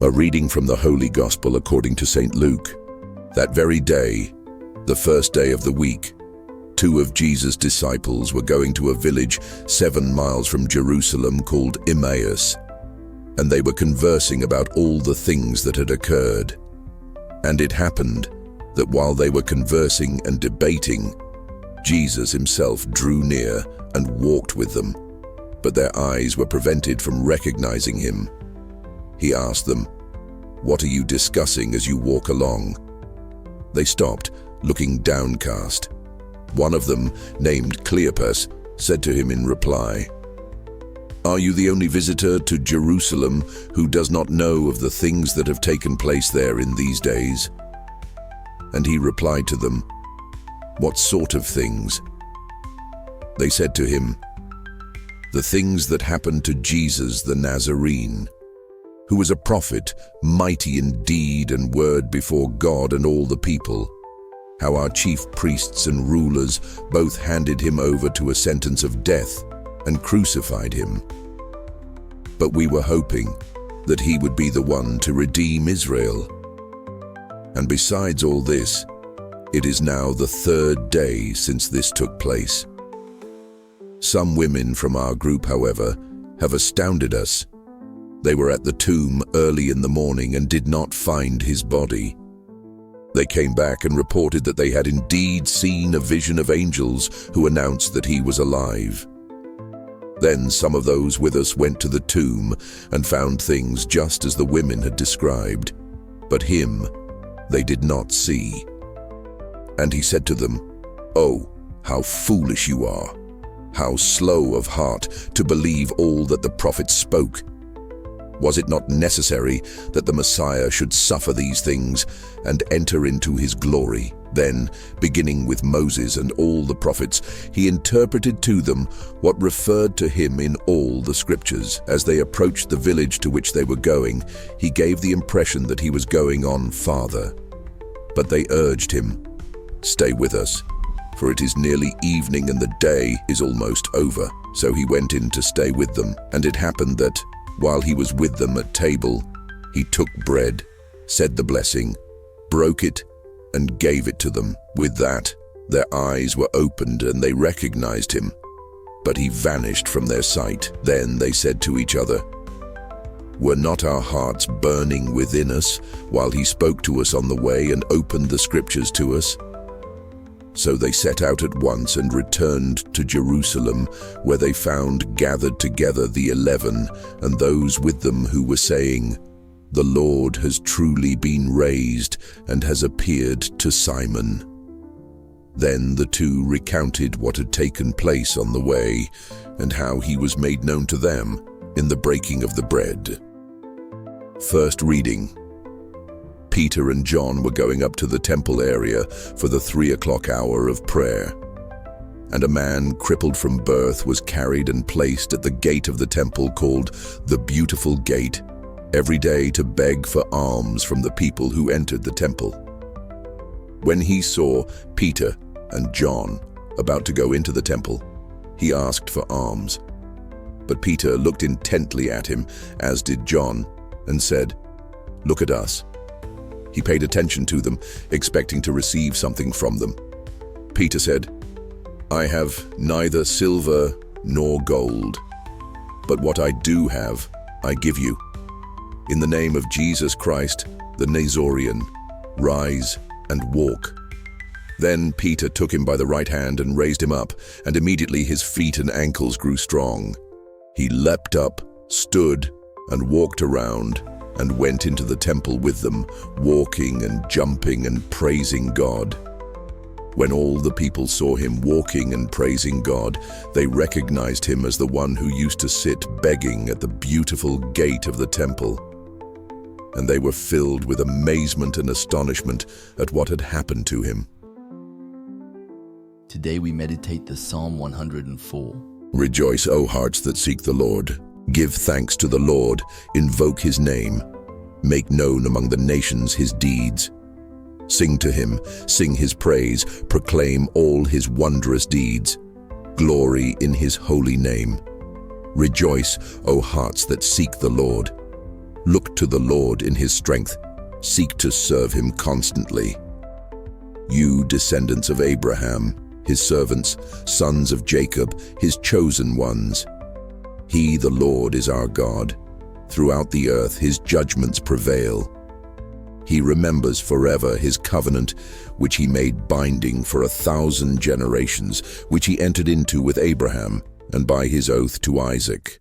A reading from the Holy Gospel according to St. Luke. That very day, the first day of the week, 2 of Jesus' disciples were going to a village 7 miles from Jerusalem called Emmaus, and they were conversing about all the things that had occurred. And it happened that while they were conversing and debating, Jesus himself drew near and walked with them, but their eyes were prevented from recognizing him. He asked them, "What are you discussing as you walk along?" They stopped, looking downcast. One of them, named Cleopas, said to him in reply, "Are you the only visitor to Jerusalem who does not know of the things that have taken place there in these days?" And he replied to them, "What sort of things?" They said to him, "The things that happened to Jesus the Nazarene, who was a prophet, mighty in deed and word before God and all the people, how our chief priests and rulers both handed him over to a sentence of death and crucified him. But we were hoping that he would be the one to redeem Israel. And besides all this, it is now the 3rd day since this took place. Some women from our group, however, have astounded us. They were at the tomb early in the morning and did not find his body. They came back and reported that they had indeed seen a vision of angels who announced that he was alive. Then some of those with us went to the tomb and found things just as the women had described, but him they did not see." And he said to them, "Oh, how foolish you are! How slow of heart to believe all that the prophets spoke! Was it not necessary that the Messiah should suffer these things and enter into his glory?" Then, beginning with Moses and all the prophets, he interpreted to them what referred to him in all the scriptures. As they approached the village to which they were going, he gave the impression that he was going on farther. But they urged him, "Stay with us, for it is nearly evening and the day is almost over." So he went in to stay with them, and it happened that, while he was with them at table, he took bread, said the blessing, broke it, and gave it to them. With that, their eyes were opened and they recognized him, but he vanished from their sight. Then they said to each other, "Were not our hearts burning within us while he spoke to us on the way and opened the scriptures to us?" So they set out at once and returned to Jerusalem, where they found gathered together the 11 and those with them who were saying, "The Lord has truly been raised and has appeared to Simon." Then the 2 recounted what had taken place on the way and how he was made known to them in the breaking of the bread. First reading. Peter and John were going up to the temple area for the 3 o'clock hour of prayer. And a man crippled from birth was carried and placed at the gate of the temple called the Beautiful Gate, every day to beg for alms from the people who entered the temple. When he saw Peter and John about to go into the temple, he asked for alms. But Peter looked intently at him, as did John, and said, "Look at us." He paid attention to them, expecting to receive something from them. Peter said, "I have neither silver nor gold, but what I do have, I give you. In the name of Jesus Christ, the Nazarene, rise and walk." Then Peter took him by the right hand and raised him up, and immediately his feet and ankles grew strong. He leapt up, stood, and walked around, and went into the temple with them, walking and jumping and praising God. When all the people saw him walking and praising God, they recognized him as the one who used to sit begging at the beautiful gate of the temple. And they were filled with amazement and astonishment at what had happened to him. Today we meditate the Psalm 104. Rejoice, O hearts that seek the Lord. Give thanks to the Lord, invoke his name. Make known among the nations his deeds. Sing to him, sing his praise, proclaim all his wondrous deeds. Glory in his holy name. Rejoice, O hearts that seek the Lord. Look to the Lord in his strength. Seek to serve him constantly. You, descendants of Abraham, his servants, sons of Jacob, his chosen ones. He, the Lord, is our God. Throughout the earth his judgments prevail. He remembers forever his covenant, which he made binding for 1,000 generations, which he entered into with Abraham, and by his oath to Isaac.